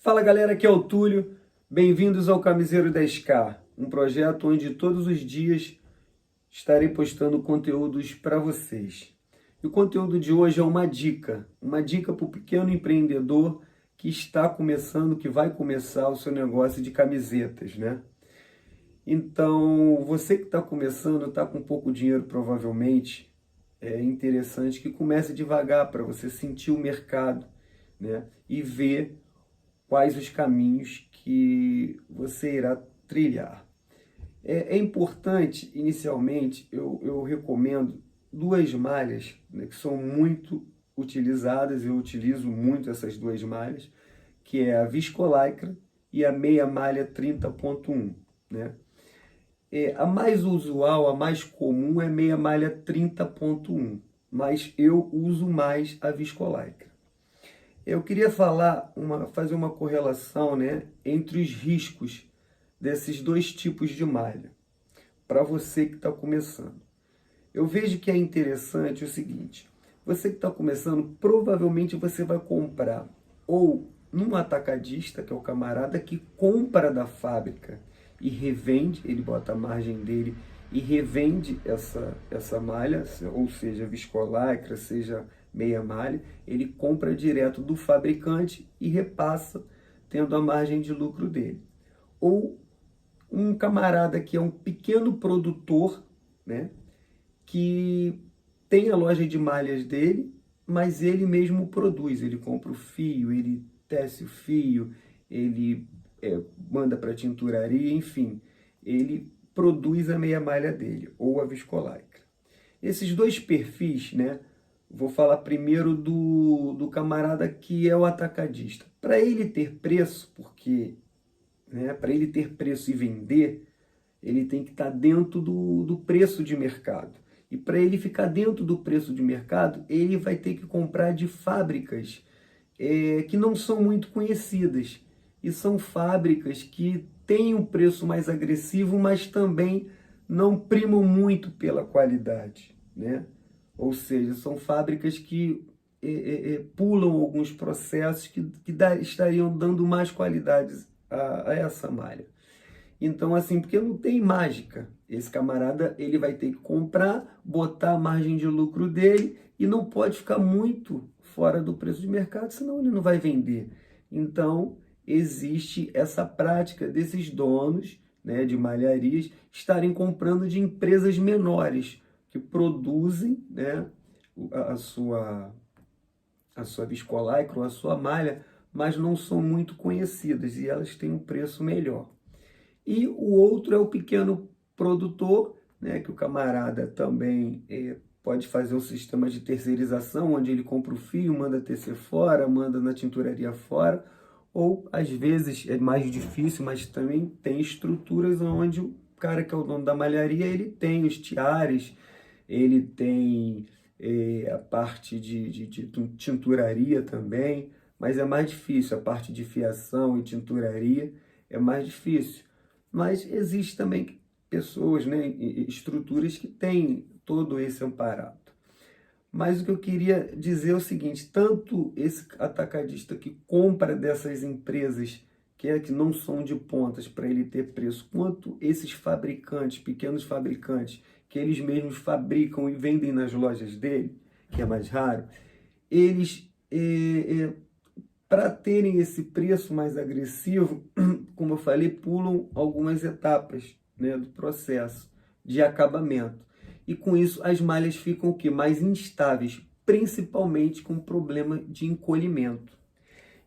Fala galera, aqui é o Túlio, bem-vindos ao Camiseiro 10K, um projeto onde todos os dias estarei postando conteúdos para vocês. E o conteúdo de hoje é uma dica para o pequeno empreendedor que está começando, que vai começar o seu negócio de camisetas, né? Então, você que está começando, está com pouco dinheiro provavelmente, é interessante que comece devagar para você sentir o mercado, né? E ver quais os caminhos que você irá trilhar. É importante, inicialmente, eu recomendo duas malhas, né, que são muito utilizadas, eu utilizo muito essas duas malhas, que é a Viscolaicra e a meia malha 30.1, né? A mais usual, a mais comum é meia malha 30.1, mas eu uso mais a Viscolaicra. Eu queria fazer uma correlação, né, entre os riscos desses dois tipos de malha, para você que está começando. Eu vejo que é interessante o seguinte: você que está começando, provavelmente você vai comprar ou num atacadista, que é o camarada que compra da fábrica e revende, ele bota a margem dele e revende essa malha, ou seja, viscolaicra, seja meia malha, ele compra direto do fabricante e repassa, tendo a margem de lucro dele. Ou um camarada que é um pequeno produtor, né, que tem a loja de malhas dele, mas ele mesmo produz, ele compra o fio, ele tece o fio, ele manda para a tinturaria, enfim, ele produz a meia malha dele, ou a viscolaicra. Esses dois perfis, né, vou falar primeiro do camarada que é o atacadista. Para ele ter preço, porque, né, para ele ter preço e vender, ele tem que estar dentro do preço de mercado. E para ele ficar dentro do preço de mercado, ele vai ter que comprar de fábricas que não são muito conhecidas. E são fábricas que têm um preço mais agressivo, mas também não primam muito pela qualidade, né? Ou seja, são fábricas que pulam alguns processos que estariam dando mais qualidade a essa malha. Então, assim, porque não tem mágica. Esse camarada, ele vai ter que comprar, botar a margem de lucro dele e não pode ficar muito fora do preço de mercado, senão ele não vai vender. Então, existe essa prática desses donos, né, de malharias estarem comprando de empresas menores que produzem, né, a sua viscolaicra ou a sua malha, mas não são muito conhecidas e elas têm um preço melhor. E o outro é o pequeno produtor, né, que o camarada também pode fazer um sistema de terceirização, onde ele compra o fio, manda tecer fora, manda na tinturaria fora, ou às vezes é mais difícil, mas também tem estruturas onde o cara que é o dono da malharia, ele tem os tiares, ele tem a parte de tinturaria também, mas é mais difícil, a parte de fiação e tinturaria é mais difícil. Mas existe também pessoas, né, estruturas que têm todo esse amparado. Mas o que eu queria dizer é o seguinte: tanto esse atacadista que compra dessas empresas que não são de pontas para ele ter preço, quanto esses fabricantes, pequenos fabricantes, que eles mesmos fabricam e vendem nas lojas dele, que é mais raro, eles, para terem esse preço mais agressivo, como eu falei, pulam algumas etapas, né, do processo de acabamento. E com isso as malhas ficam o quê? Mais instáveis, principalmente com problema de encolhimento.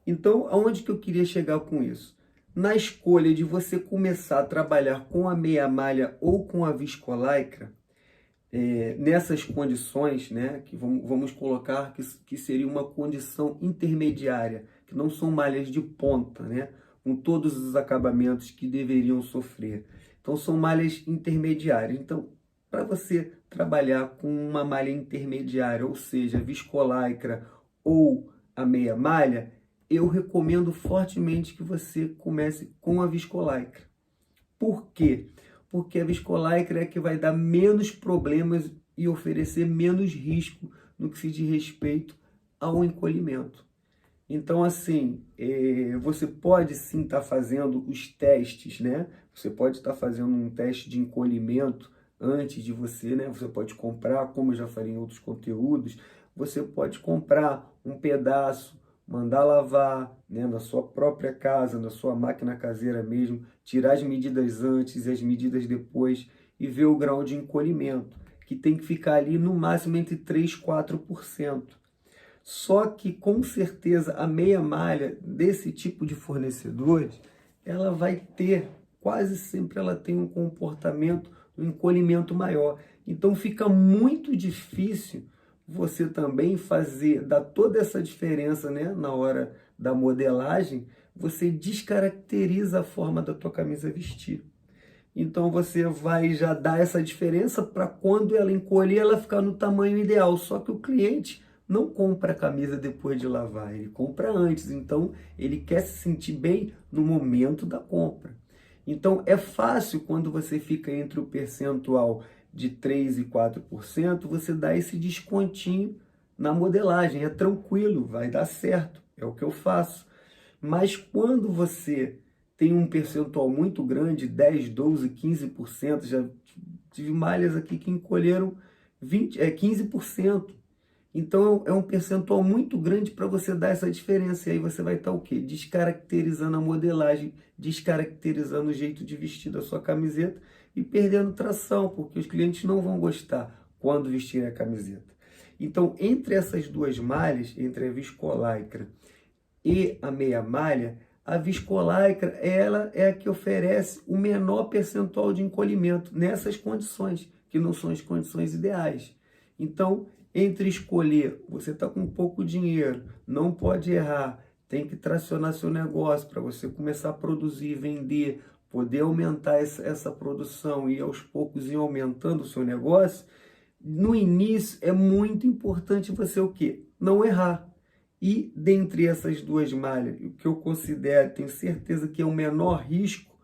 Então, aonde que eu queria chegar com isso? Na escolha de você começar a trabalhar com a meia malha ou com a viscolaicra, nessas condições, né, que vamos colocar que seria uma condição intermediária, que não são malhas de ponta, né, com todos os acabamentos que deveriam sofrer. Então, são malhas intermediárias. Então, para você trabalhar com uma malha intermediária, ou seja, viscolaicra ou a meia malha, eu recomendo fortemente que você comece com a viscolaicra. Por quê? Porque a viscolaicra é que vai dar menos problemas e oferecer menos risco no que se diz respeito ao encolhimento. Então, assim, você pode sim estar fazendo os testes, né? Você pode estar fazendo um teste de encolhimento antes de você, né? Você pode comprar, como eu já falei em outros conteúdos, você pode comprar um pedaço, mandar lavar, né, na sua própria casa, na sua máquina caseira mesmo, tirar as medidas antes e as medidas depois e ver o grau de encolhimento, que tem que ficar ali no máximo entre 3 e 4%. Só que com certeza a meia malha desse tipo de fornecedores, ela vai ter, quase sempre ela tem um comportamento, um encolhimento maior. Então fica muito difícil você também fazer, dar toda essa diferença, né, na hora da modelagem, você descaracteriza a forma da tua camisa vestir. Então você vai já dar essa diferença para quando ela encolher, ela ficar no tamanho ideal. Só que o cliente não compra a camisa depois de lavar, ele compra antes. Então ele quer se sentir bem no momento da compra. Então é fácil quando você fica entre o percentual de 3 e 4%, você dá esse descontinho na modelagem. É tranquilo, vai dar certo. É o que eu faço. Mas quando você tem um percentual muito grande, 10, 12, 15%, já tive malhas aqui que encolheram 15%. Então é um percentual muito grande para você dar essa diferença. E aí você vai estar o quê? Descaracterizando a modelagem, descaracterizando o jeito de vestir da sua camiseta e perdendo tração, porque os clientes não vão gostar quando vestirem a camiseta. Então, entre essas duas malhas, entre a viscolaicra e a meia malha, a viscolaicra, ela é a que oferece o menor percentual de encolhimento nessas condições, que não são as condições ideais. Então, entre escolher, você está com pouco dinheiro, não pode errar, tem que tracionar seu negócio para você começar a produzir, vender, poder aumentar essa produção e aos poucos ir aumentando o seu negócio. No início é muito importante você o quê? Não errar. E dentre essas duas malhas, o que eu considero, tenho certeza que é o menor risco,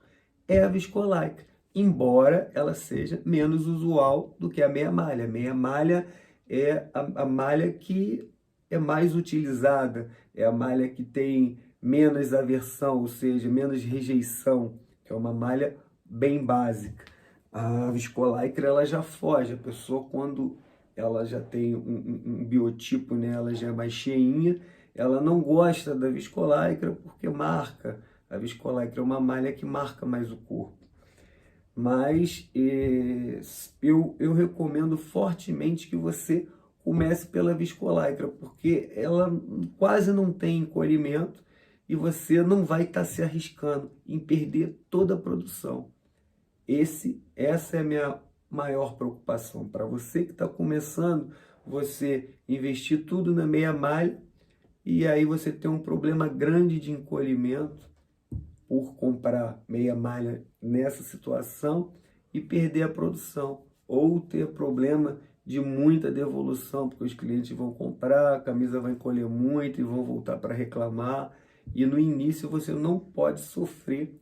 é a viscolaicra, embora ela seja menos usual do que a meia malha. A meia malha é a malha que é mais utilizada, é a malha que tem menos aversão, ou seja, menos rejeição, que é uma malha bem básica. A viscolaicra ela já foge, a pessoa quando ela já tem um biotipo, né, ela já é mais cheinha, ela não gosta da viscolaicra porque marca. A viscolaicra é uma malha que marca mais o corpo. Mas eu recomendo fortemente que você comece pela viscolaicra, porque ela quase não tem encolhimento e você não vai estar se arriscando em perder toda a produção. Essa é a minha maior preocupação. Para você que está começando, você investir tudo na meia malha e aí você tem um problema grande de encolhimento por comprar meia malha nessa situação e perder a produção. Ou ter problema de muita devolução, porque os clientes vão comprar, a camisa vai encolher muito e vão voltar para reclamar. E no início você não pode sofrer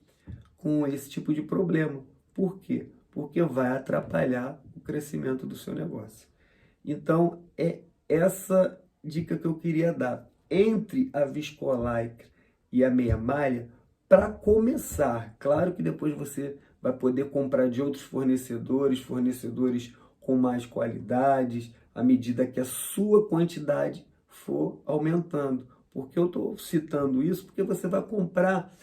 com esse tipo de problema. Por quê? Porque vai atrapalhar o crescimento do seu negócio. Então, é essa dica que eu queria dar. Entre a viscolaicra e a meia malha, para começar, claro que depois você vai poder comprar de outros fornecedores, fornecedores com mais qualidades, à medida que a sua quantidade for aumentando. Porque eu estou citando isso porque você vai comprar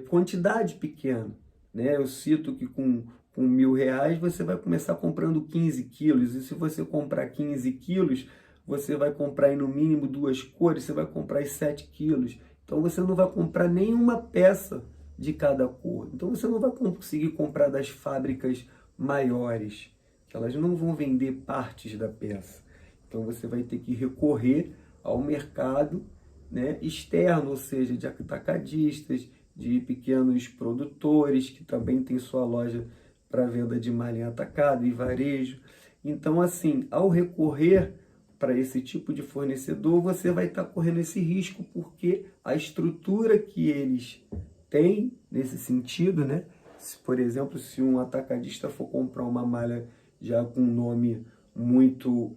quantidade pequena, né? Eu cito que com R$ 1.000 você vai começar comprando 15 quilos, e se você comprar 15 quilos, você vai comprar em no mínimo 2 cores, você vai comprar em 7 quilos. Então você não vai comprar nenhuma peça de cada cor. Então você não vai conseguir comprar das fábricas maiores, que elas não vão vender partes da peça. Então você vai ter que recorrer ao mercado, né, externo, ou seja, de atacadistas, de pequenos produtores que também tem sua loja para venda de malha em atacado e varejo. Então, assim, ao recorrer para esse tipo de fornecedor, você vai estar correndo esse risco, porque a estrutura que eles têm nesse sentido, né? Se, por exemplo, se um atacadista for comprar uma malha já com um nome muito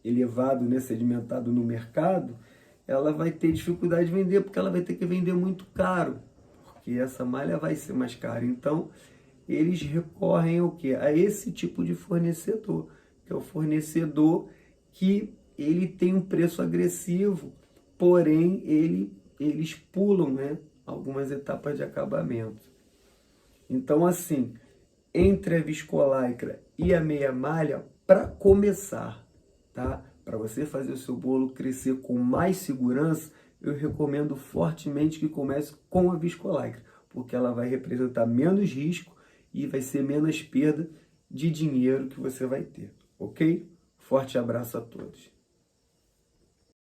elevado, né, sedimentado no mercado, ela vai ter dificuldade de vender, porque ela vai ter que vender muito caro, porque essa malha vai ser mais cara. Então, eles recorrem ao quê? A esse tipo de fornecedor, que é o fornecedor que ele tem um preço agressivo, porém eles pulam, né, algumas etapas de acabamento. Então, assim, entre a viscolaicra e a meia malha, para começar, tá? Para você fazer o seu bolo crescer com mais segurança, eu recomendo fortemente que comece com a viscolaicra, porque ela vai representar menos risco e vai ser menos perda de dinheiro que você vai ter, ok? Forte abraço a todos.